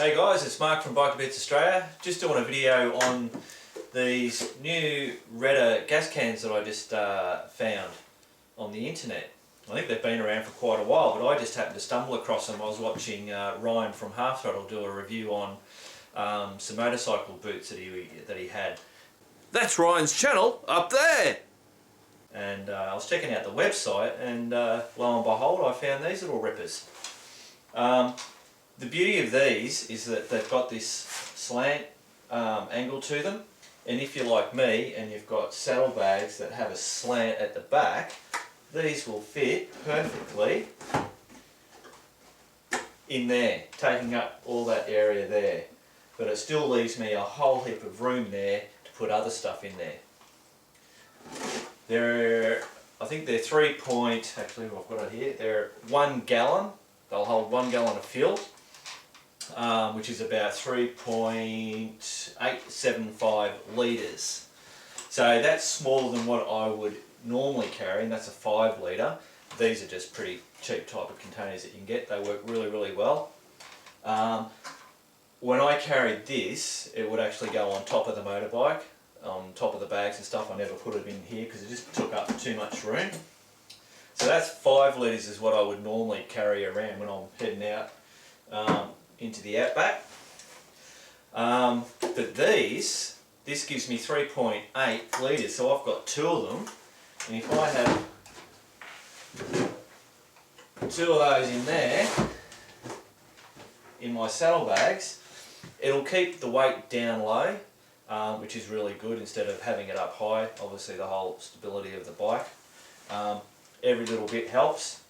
Hey guys, it's Mark from Bike Bits Australia. Just doing a video on these new REDA gas cans that I just found on the internet. I think they've been around for quite a while, but I just happened to stumble across them. I was watching Ryan from Half Throttle do a review on some motorcycle boots that he had. That's Ryan's channel up there! And I was checking out the website, and lo and behold, I found these little rippers. The beauty of these is that they've got this slant angle to them, and if you're like me and you've got saddlebags that have a slant at the back, these will fit perfectly in there, taking up all that area there. But it still leaves me a whole heap of room there to put other stuff in there. I think they're actually I've got it here, they're 1 gallon. They'll hold 1 gallon of fuel, which is about 3.875 litres. So that's smaller than what I would normally carry, and that's a 5 litre. These are just pretty cheap type of containers that you can get. They work really, really well. When I carried this, it would actually go on top of the motorbike, on top of the bags and stuff. I never put it in here because it just took up too much room. So that's 5 litres is what I would normally carry around when I'm heading out into the outback. But this gives me 3.8 litres, so I've got 2 of them. And if I have 2 of those in there, in my saddlebags, it'll keep the weight down low, which is really good instead of having it up high. Obviously the whole stability of the bike. Every little bit helps.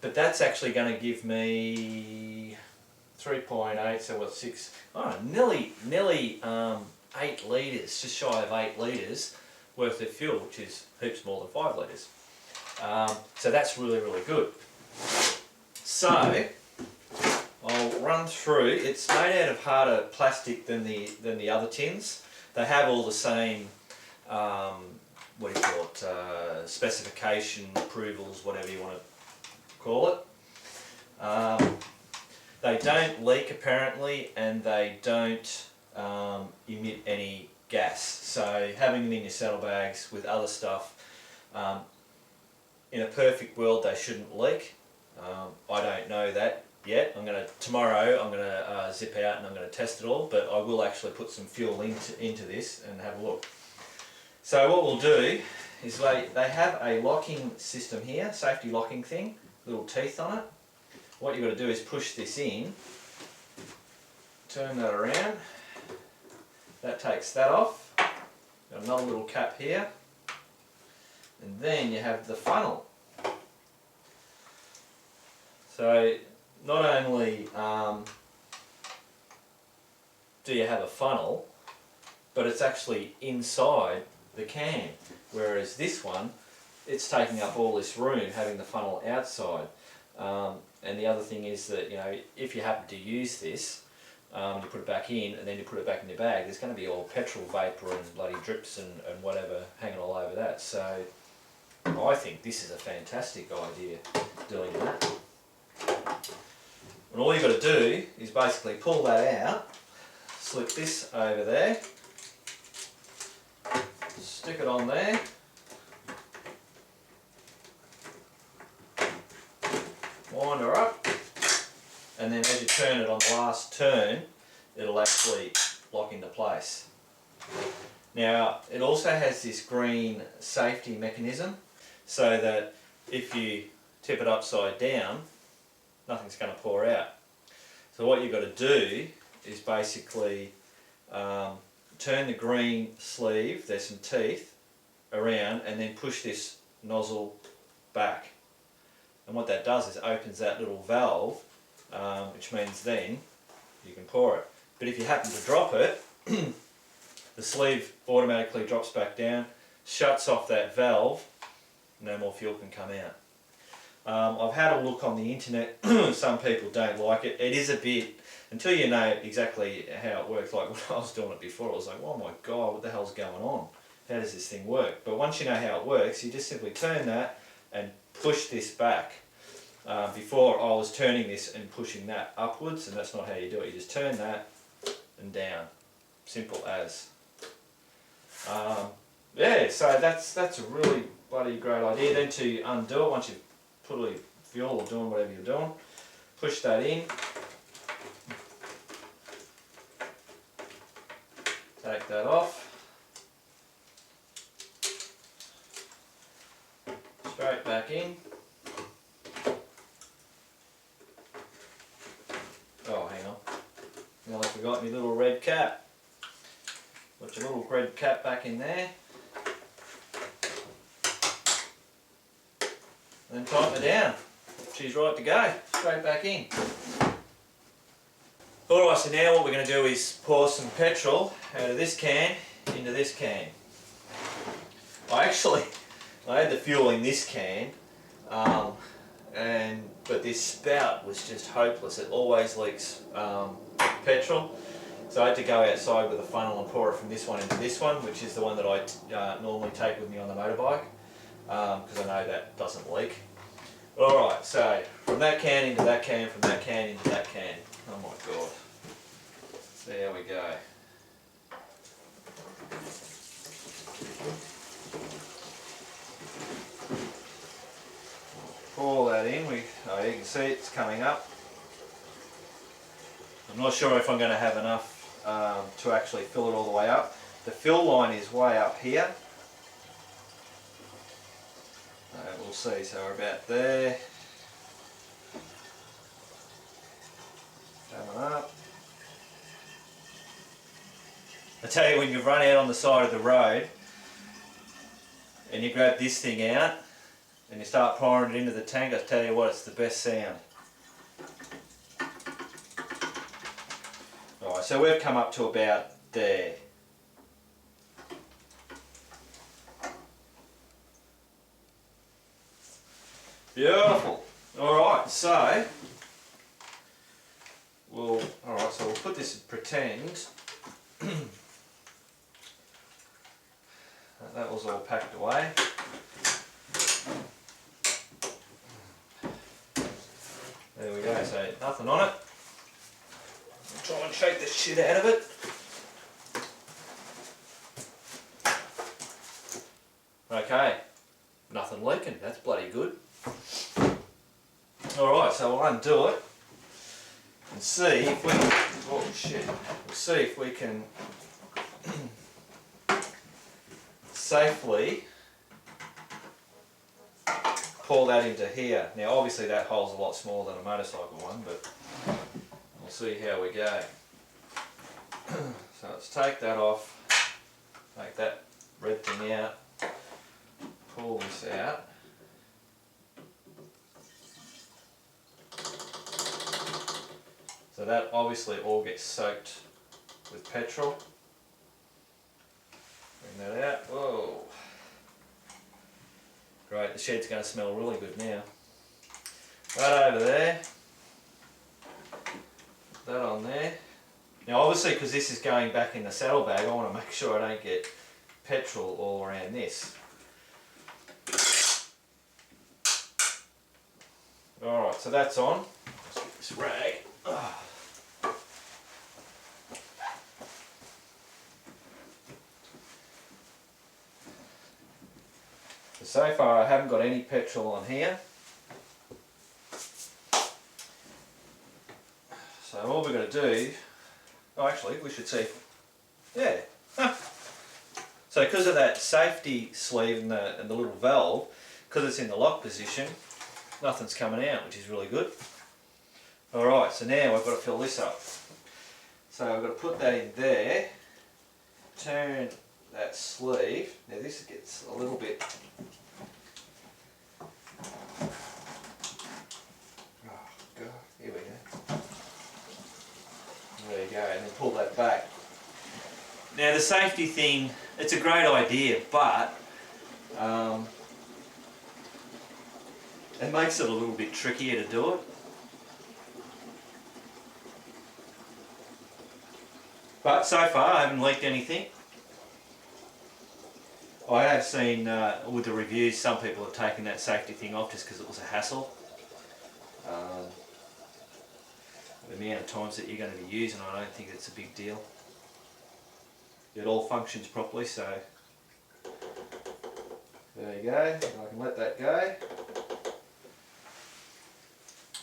But that's actually going to give me 3.8, so what, 6, nearly 8 litres, just shy of 8 litres worth of fuel, which is heaps more than 5 litres. So that's really, really good. So I'll run through. It's made out of harder plastic than the other tins. They have all the same specification, approvals, whatever you want to call it. They don't leak apparently, and they don't emit any gas. So having them in your saddlebags with other stuff, in a perfect world they shouldn't leak. I don't know that yet. Tomorrow I'm gonna zip out and I'm gonna test it all, but I will actually put some fuel into this and have a look. So what we'll do is they have a locking system here, safety locking thing, little teeth on it. What you've got to do is push this in, turn that around, that takes that off, got another little cap here, and then you have the funnel. So not only do you have a funnel, but it's actually inside the can, whereas this one, it's taking up all this room, having the funnel outside. And the other thing is that, if you happen to use this, you put it back in and then you put it back in your bag, there's going to be all petrol vapour and bloody drips and whatever hanging all over that. So I think this is a fantastic idea, doing that. And all you've got to do is basically pull that out, slip this over there, stick it on there, wind her up, and then as you turn it on the last turn, it'll actually lock into place. Now it also has this green safety mechanism, so that if you tip it upside down, nothing's going to pour out. So what you've got to do is basically turn the green sleeve, there's some teeth, around, and then push this nozzle back. And what that does is it opens that little valve, which means then you can pour it. But if you happen to drop it, the sleeve automatically drops back down, shuts off that valve, no more fuel can come out. I've had a look on the internet. Some people don't like it. It is a bit, until you know exactly how it works, like when I was doing it before, I was like, oh my god, what the hell's going on? How does this thing work? But once you know how it works, you just simply turn that and push this back. Before I was turning this and pushing that upwards, and that's not how you do it. You just turn that and down. Simple as. Yeah, so that's a really bloody great idea. Then to undo it, once you've put all your fuel or doing whatever you're doing, push that in. Take that off. Straight back in. Oh, hang on. Now I forgot my little red cap. Put your little red cap back in there. And then tighten it down. She's right to go. Straight back in. Alright, so now what we're going to do is pour some petrol out of this can into this can. I had the fuel in this can, but this spout was just hopeless. It always leaks petrol. So I had to go outside with a funnel and pour it from this one into this one, which is the one that I normally take with me on the motorbike, because I know that doesn't leak. Alright, so from that can into that can, from that can into that can. Oh my god. There we go. Pour that in. You can see it's coming up. I'm not sure if I'm going to have enough to actually fill it all the way up. The fill line is way up here. We'll see, so we're about there. Coming up. I tell you, when you run out on the side of the road and you grab this thing out and you start pouring it into the tank, I tell you what, it's the best sound. Alright, so we've come up to about there. Beautiful. Alright, so we'll put this and pretend that was all packed away. There we go, so nothing on it. I'll try and shake the shit out of it. Okay, nothing leaking, that's bloody good. Alright, so we'll undo it and see if we can, oh shit, we'll see if we can safely pour that into here. Now obviously that hole's a lot smaller than a motorcycle one, but we'll see how we go. So let's take that off, take that red thing out, pull this out. So that obviously all gets soaked with petrol. Bring that out. Whoa. Great, the shed's going to smell really good now. Right over there. Put that on there. Now obviously, because this is going back in the saddlebag, I want to make sure I don't get petrol all around this. Alright, so that's on. Let's get this rag. So far I haven't got any petrol on here. So all we're going to do, actually we should see, yeah. So because of that safety sleeve and the little valve, because it's in the lock position, nothing's coming out, which is really good. Alright, so now I've got to fill this up. So I've got to put that in there, turn that sleeve. Now this gets a little bit, oh god, here we go. There you go, and then pull that back. Now the safety thing, it's a great idea, but it makes it a little bit trickier to do it. But so far I haven't leaked anything. I have seen with the reviews some people have taken that safety thing off just because it was a hassle. The amount of times that you're going to be using, I don't think it's a big deal. It all functions properly, so there you go. I can let that go.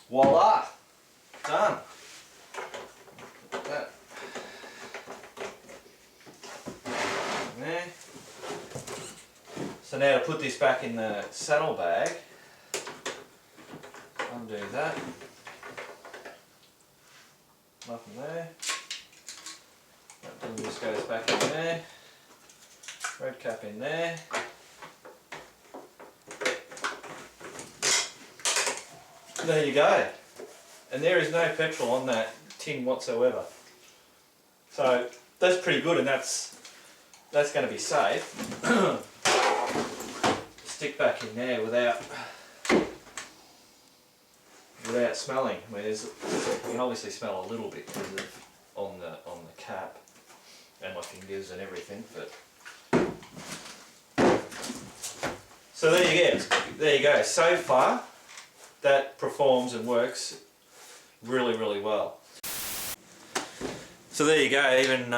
Voila! Done. Put that there. So now to put this back in the saddlebag, undo that. Nothing there. That just goes back in there. Red cap in there. There you go. And there is no petrol on that tin whatsoever. So that's pretty good, and that's going to be safe. Stick back in there without smelling. I mean, you can obviously smell a little bit because of on the cap and my fingers and everything, but so there you go. So far, that performs and works really, really well. So there you go. Even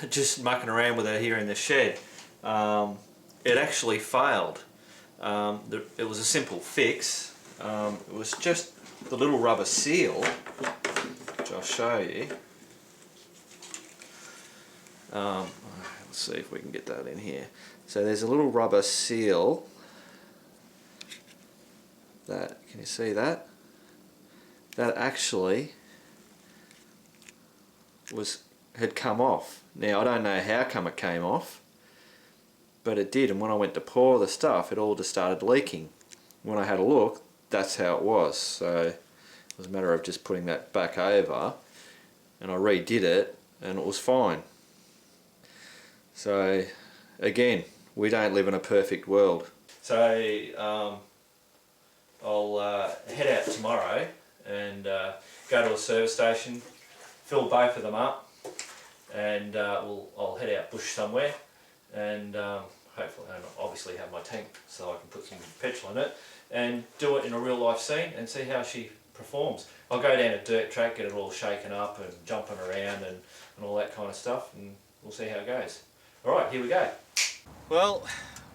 just mucking around with it here in the shed, it actually failed. It was a simple fix. It was just the little rubber seal, which I'll show you. Let's see if we can get that in here. So there's a little rubber seal. Can you see that? That actually had come off. Now I don't know how come it came off, but it did, and when I went to pour the stuff, it all just started leaking. When I had a look, that's how it was. So it was a matter of just putting that back over, and I redid it, and it was fine. So again, we don't live in a perfect world. So I'll head out tomorrow and go to a service station, fill both of them up, and I'll head out bush somewhere, and hopefully, and obviously have my tank so I can put some petrol in it, and do it in a real life scene and see how she performs. I'll go down a dirt track, get it all shaken up and jumping around and all that kind of stuff, and we'll see how it goes. Alright, here we go. Well,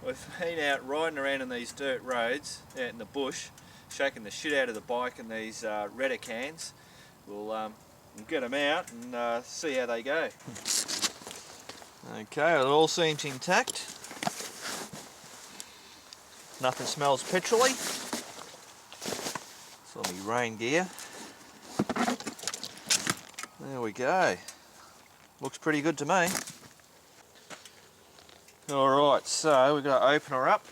we've been out riding around in these dirt roads out in the bush, shaking the shit out of the bike in these REDA cans. We'll get them out and see how they go. Okay, it all seems intact. Nothing smells petrol-y. It's on my rain gear. There we go. Looks pretty good to me. Alright, so we've got to open her up.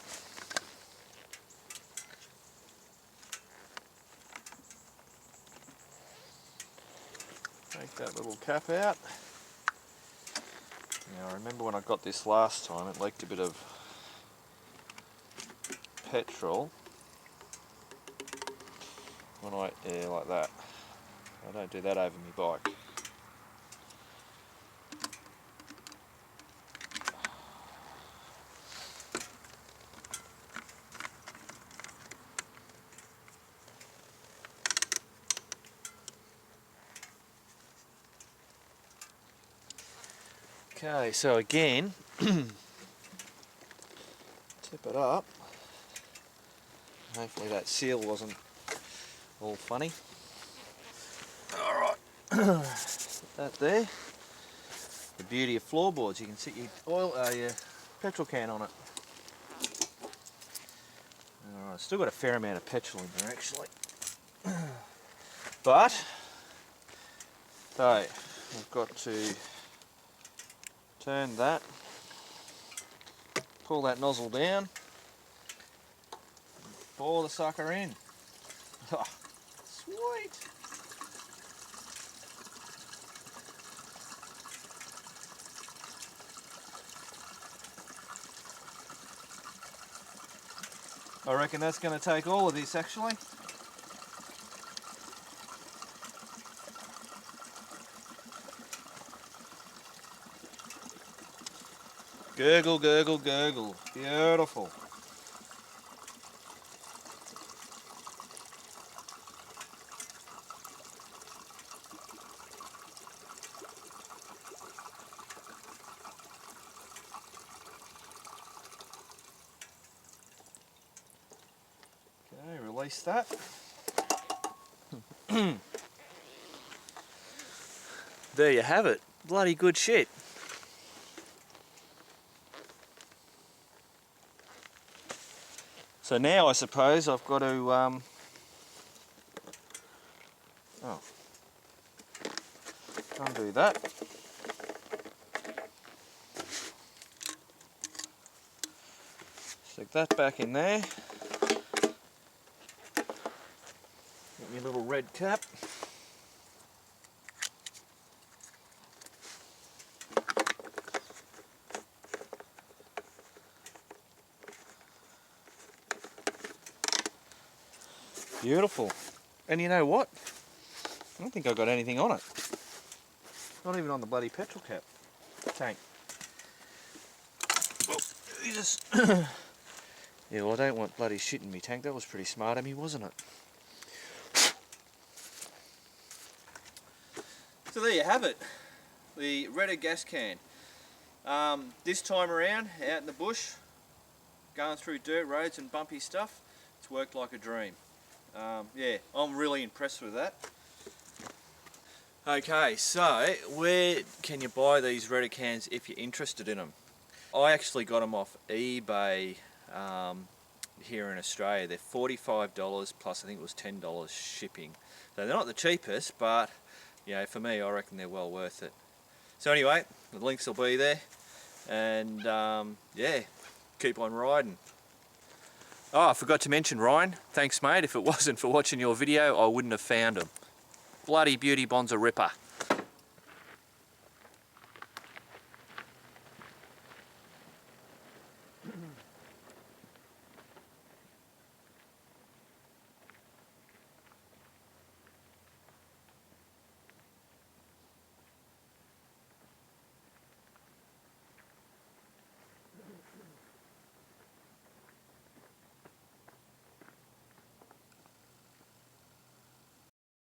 Take that little cap out. Now I remember when I got this last time, it leaked a bit of petrol. Yeah, like that. I don't do that over my bike. Okay, so again, tip it up. Hopefully that seal wasn't all funny. Alright, put that there. The beauty of floorboards, you can sit your your petrol can on it. Alright, still got a fair amount of petrol in there actually. But, so, I've got to turn that, pull that nozzle down, and pour the sucker in. Oh, sweet! I reckon that's going to take all of this actually. Gurgle, gurgle, gurgle. Beautiful. release that. There you have it. Bloody good shit. So now I suppose I've got to undo that. Stick that back in there. Get your little red cap. Beautiful. And you know what? I don't think I got anything on it. Not even on the bloody petrol cap tank. Oh, Jesus. Yeah, well, I don't want bloody shit in me tank. That was pretty smart of me, wasn't it? So there you have it. The REDA Gas Can. This time around, out in the bush, going through dirt roads and bumpy stuff, it's worked like a dream. Yeah, I'm really impressed with that. Okay, so where can you buy these REDA cans if you're interested in them? I actually got them off eBay here in Australia. They're $45 plus I think it was $10 shipping. So they're not the cheapest, but you know, for me I reckon they're well worth it. So anyway, the links will be there, and yeah, keep on riding. Oh, I forgot to mention Ryan. Thanks mate, if it wasn't for watching your video I wouldn't have found them. Bloody beauty bond's a ripper.